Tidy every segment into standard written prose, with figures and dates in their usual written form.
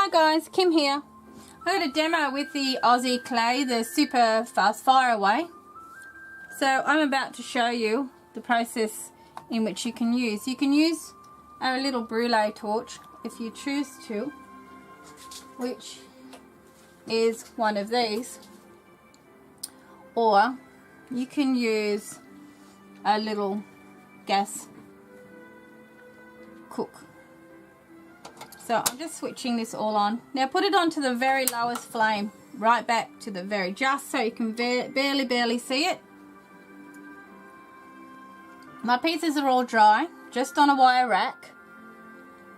Hi guys, Kim here. I got a demo with the Aussie clay, the SUPERFASTFIRE way. So I'm about to show you the process in which you can use. You can use a little brulee torch if you choose to, which is one of these, or you can use a little gas cook. So I'm just switching this all on. Now put it on to the very lowest flame, right back to the very, just so you can barely see it. My pieces are all dry, just on a wire rack.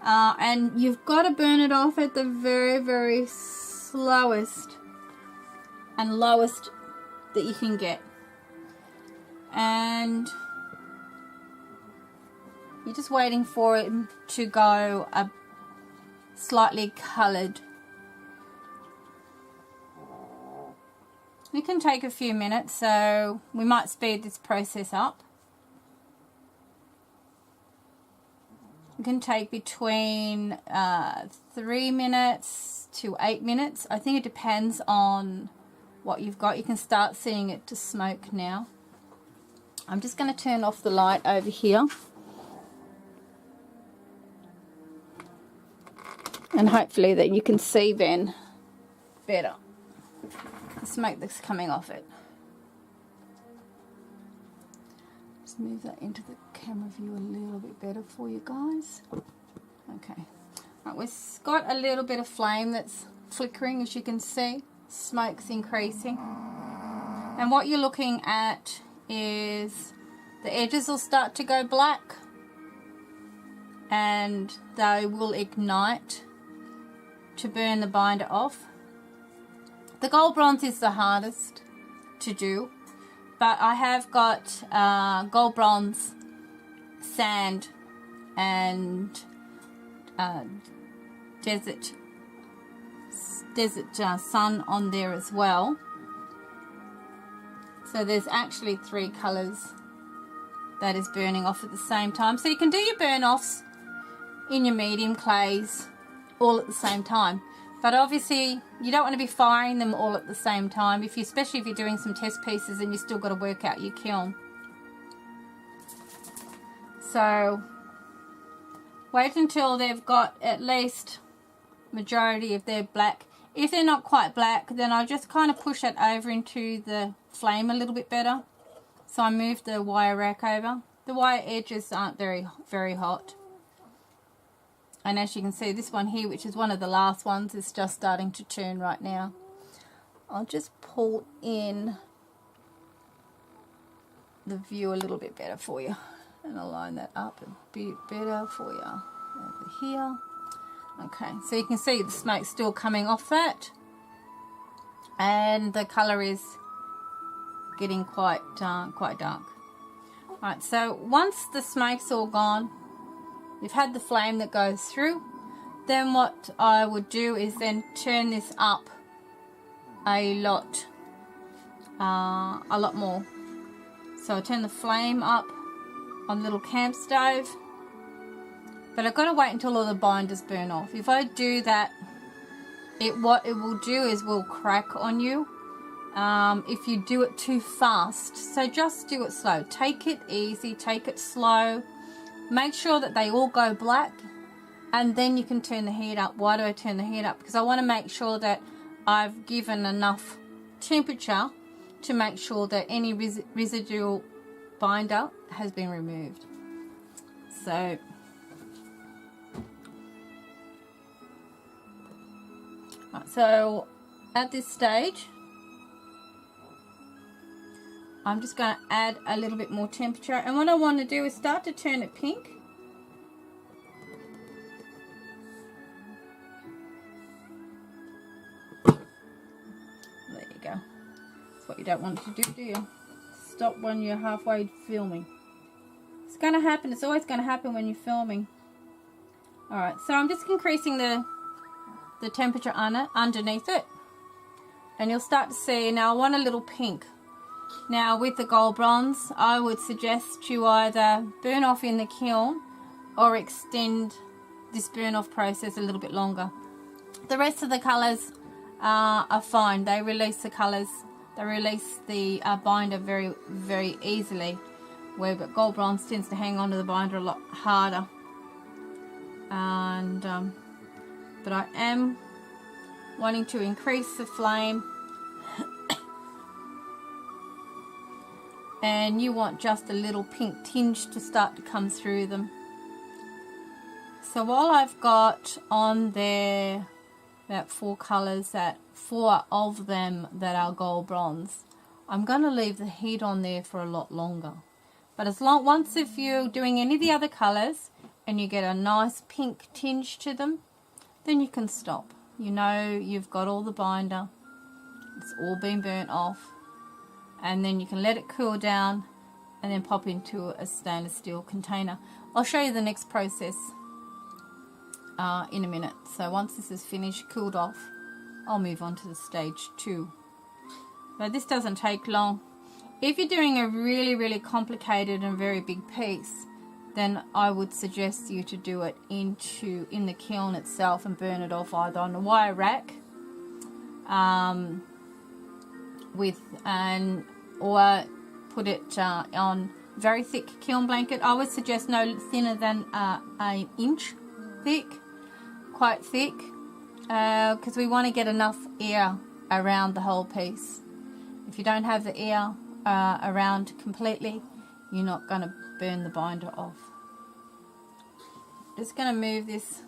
And you've got to burn it off at the very slowest and lowest that you can get. And you're just waiting for it to go a slightly coloured. It can take a few minutes, so we might speed this process up. It can take between 3 minutes to 8 minutes. I think it depends on what you've got. You can start seeing it to smoke now. I'm just going to turn off the light over here, and hopefully that you can see then better the smoke that's coming off it. Just move that into the camera view a little bit better for you guys. Okay, right, we've got a little bit of flame that's flickering, as you can see. Smoke's increasing, and what you're looking at is the edges will start to go black and they will ignite to burn the binder off. The gold bronze is the hardest to do, but I have got gold bronze sand and desert sun on there as well. So there's actually 3 colours that is burning off at the same time. So you can do your burn offs in your medium clays all at the same time, but obviously you don't want to be firing them all at the same time, especially if you're doing some test pieces and you still got to work out your kiln. So wait until they've got at least majority of their black. If they're not quite black, then I'll just kind of push it over into the flame a little bit better. So I move the wire rack over. The wire edges aren't very hot. And as you can see, this one here, which is one of the last ones, is just starting to turn right now. I'll just pull in the view a little bit better for you, and I'll line that up a bit better for you over here. Okay, so you can see the smoke still coming off that, and the colour is getting quite dark. Right, so once the smoke's all gone, you've had the flame that goes through, then what I would do is then turn this up a lot more. So I turn the flame up on the little camp stove, but I've got to wait until all the binders burn off. If I do that, what it will do is will crack on you if you do it too fast. So just do it slow. Take it easy, take it slow. Make sure that they all go black, and then you can turn the heat up. Why do I turn the heat up? Because I want to make sure that I've given enough temperature to make sure that any residual binder has been removed. So at this stage, I'm just going to add a little bit more temperature, and what I want to do is start to turn it pink. There you go. That's what you don't want to do you? Stop when you're halfway filming. It's going to happen. It's always going to happen when you're filming. Alright, so I'm just increasing the temperature underneath it, and you'll start to see. Now I want a little pink. Now with the gold bronze, I would suggest you either burn off in the kiln or extend this burn off process a little bit longer. The rest of the colours are fine. They release the colours, they release the binder very, very easily, where gold bronze tends to hang on to the binder a lot harder. And but I am wanting to increase the flame, and you want just a little pink tinge to start to come through them. So while I've got on there about 4 colours, that 4 of them that are gold bronze, I'm going to leave the heat on there for a lot longer. But once if you're doing any of the other colours and you get a nice pink tinge to them, then you can stop. You know you've got all the binder, it's all been burnt off, and then you can let it cool down and then pop into a stainless steel container. I'll show you the next process in a minute. So once this is finished, cooled off, I'll move on to the stage 2. But this doesn't take long. If you're doing a really, really complicated and very big piece, then I would suggest you to do it in the kiln itself and burn it off either on a wire rack or put it on very thick kiln blanket. I would suggest no thinner than an inch thick, quite thick, because we want to get enough air around the whole piece. If you don't have the air around completely, you're not going to burn the binder off. Just going to move this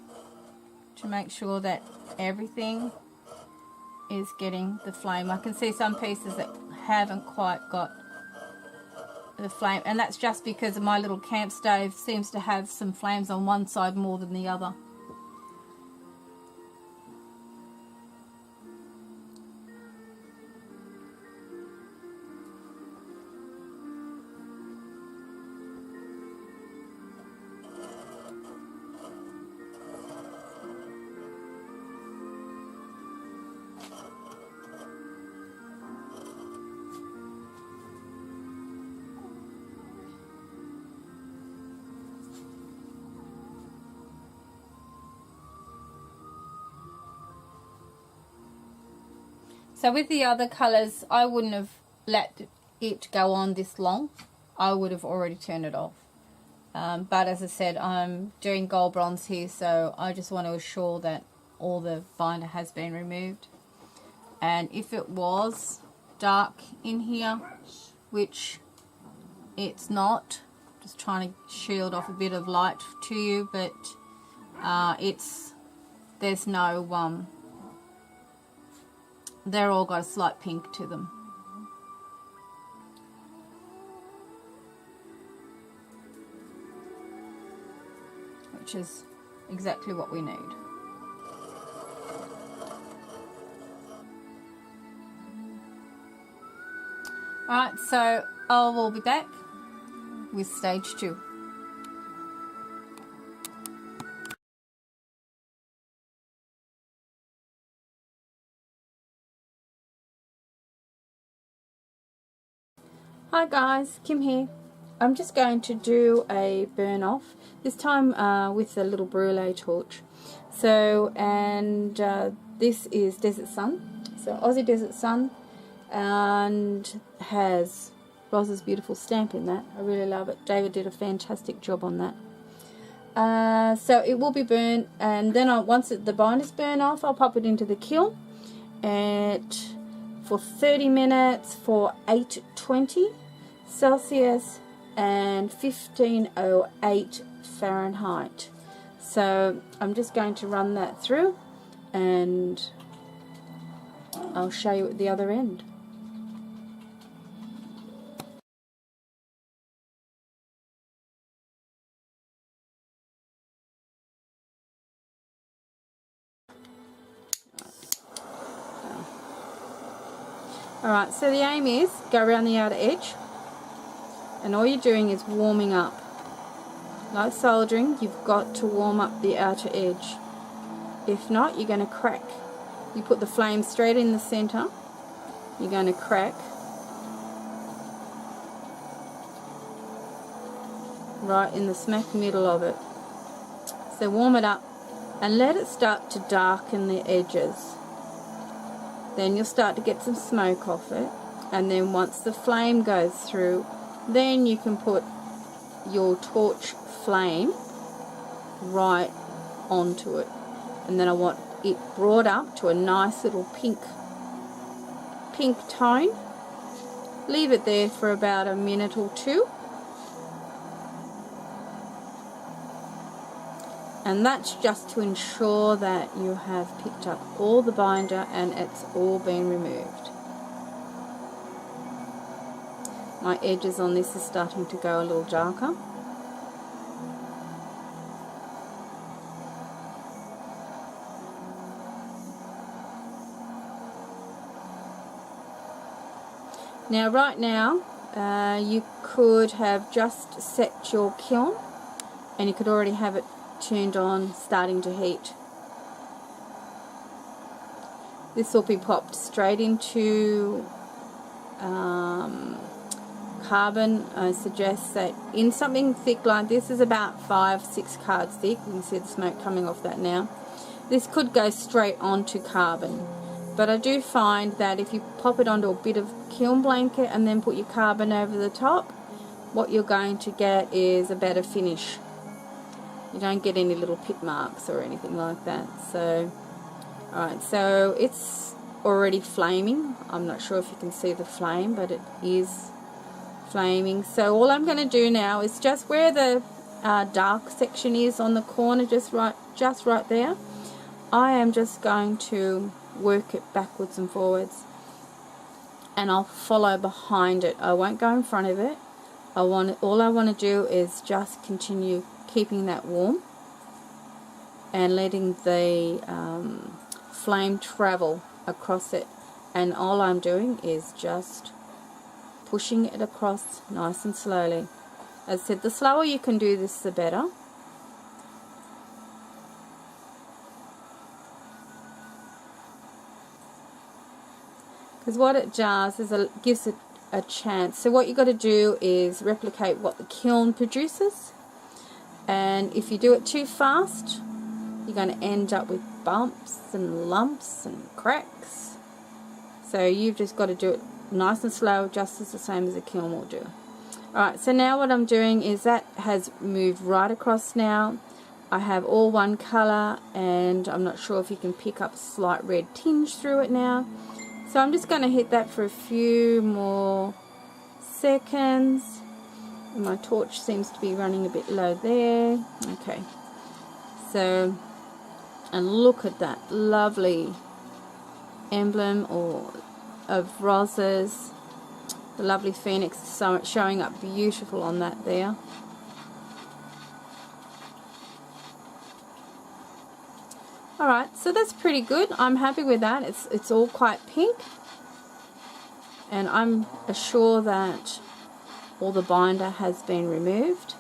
to make sure that everything is getting the flame. I can see some pieces that haven't quite got the flame, and that's just because my little camp stove seems to have some flames on one side more than the other. So with the other colours, I wouldn't have let it go on this long. I would have already turned it off. But as I said, I'm doing gold bronze here, so I just want to assure that all the binder has been removed. And if it was dark in here, which it's not, just trying to shield off a bit of light to you, but there's no they're all got a slight pink to them. Which is exactly what we need. Alright, so I will be back with stage 2. Hi guys, Kim here. I'm just going to do a burn off, this time with a little brulee torch. So, and this is Desert Sun, so Aussie Desert Sun, and has Roz's beautiful stamp in that. I really love it. David did a fantastic job on that. So it will be burnt, and then once the binder's burn off, I'll pop it into the kiln for 30 minutes for 820 Celsius and 1508 Fahrenheit. So I'm just going to run that through and I'll show you at the other end. Alright, so the aim is go around the outer edge, and all you're doing is warming up. Like soldering, you've got to warm up the outer edge. If not, you're going to crack. You put the flame straight in the center, you're going to crack right in the smack middle of it. So warm it up and let it start to darken the edges. Then you'll start to get some smoke off it, and then once the flame goes through, then you can put your torch flame right onto it. And then I want it brought up to a nice little pink tone. Leave it there for about a minute or two. And that's just to ensure that you have picked up all the binder and it's all been removed. My edges on this is starting to go a little darker. Now right now you could have just set your kiln and you could already have it turned on, starting to heat. This will be popped straight into carbon. I suggest that in something thick like this, is about 5-6 cards thick. You can see the smoke coming off that now. This could go straight onto carbon, but I do find that if you pop it onto a bit of kiln blanket and then put your carbon over the top, what you're going to get is a better finish. You don't get any little pit marks or anything like that. So, alright, so it's already flaming. I'm not sure if you can see the flame, but it is flaming. So all I'm going to do now is just where the dark section is on the corner, just right there, I am just going to work it backwards and forwards, and I'll follow behind it. I won't go in front of it. All I want to do is just continue keeping that warm and letting the flame travel across it, and all I'm doing is just pushing it across nice and slowly. As I said, the slower you can do this, the better. Because what it does is it gives it a chance. So what you've got to do is replicate what the kiln produces. And if you do it too fast, you're going to end up with bumps and lumps and cracks. So you've just got to do it nice and slow, just as the same as the kiln will do. Alright, so now what I'm doing is that has moved right across now. I have all one colour, and I'm not sure if you can pick up a slight red tinge through it now. So I'm just going to hit that for a few more seconds. My torch seems to be running a bit low there. Okay, so, and look at that lovely emblem of roses. The lovely phoenix is showing up beautiful on that there. Alright, so that's pretty good. I'm happy with that. It's all quite pink, and I'm sure that all the binder has been removed.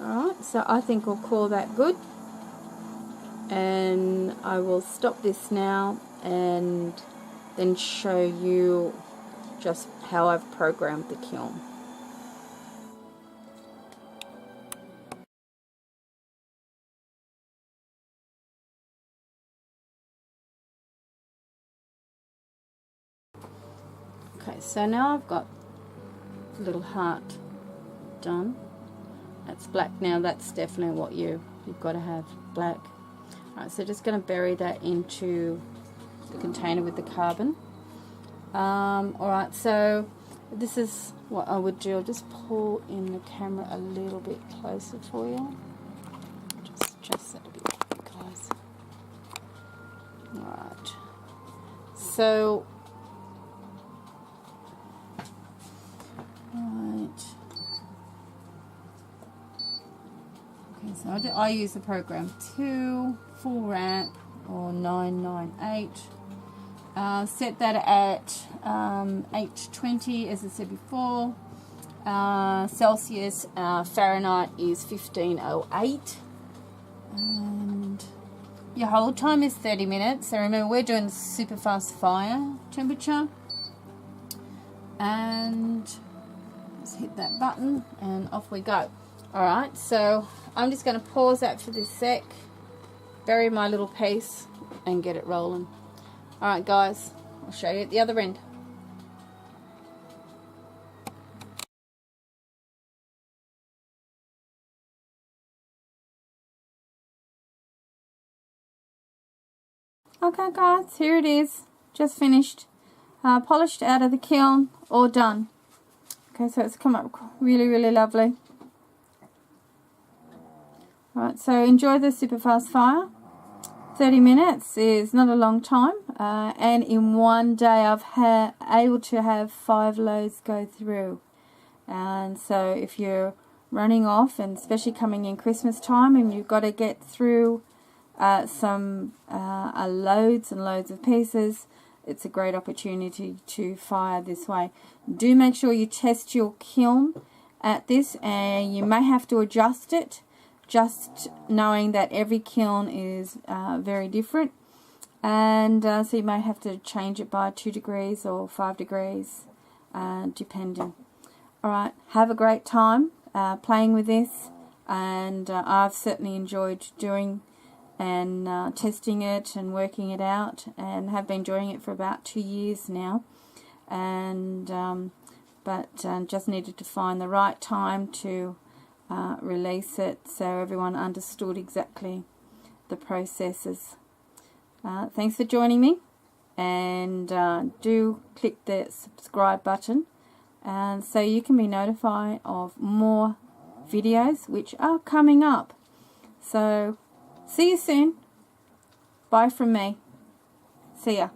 Alright, so I think we'll call that good, and I will stop this now and then show you just how I've programmed the kiln. Okay, so now I've got a little heart done. That's black now. That's definitely what you've got to have, black. Alright, so just going to bury that into the container with the carbon. Alright, so this is what I would do. I'll just pull in the camera a little bit closer for you. Just adjust that a bit, guys. Alright, so so I use the program 2 or 998. Set that at 820, as I said before. Celsius, Fahrenheit is 1508. And your hold time is 30 minutes. So remember, we're doing the super fast fire temperature. and just hit that button and off we go. Alright, so I'm just going to pause that for this sec, bury my little piece and get it rolling. Alright guys, I'll show you at the other end. Okay guys, here it is, just finished, polished out of the kiln, all done. Okay, so it's come up really lovely. Alright, so enjoy the super fast fire. 30 minutes is not a long time, and in one day I've able to have 5 loads go through. And so if you're running off, and especially coming in Christmas time, and you've got to get through some loads and loads of pieces, it's a great opportunity to fire this way. Do make sure you test your kiln at this, and you may have to adjust it, just knowing that every kiln is very different, and so you may have to change it by 2 degrees or 5 degrees depending. Alright, have a great time playing with this, and I've certainly enjoyed doing and testing it and working it out, and have been enjoying it for about 2 years now, and just needed to find the right time to release it so everyone understood exactly the processes. Thanks for joining me, and do click the subscribe button, and so you can be notified of more videos which are coming up. So see you soon. Bye from me. See ya.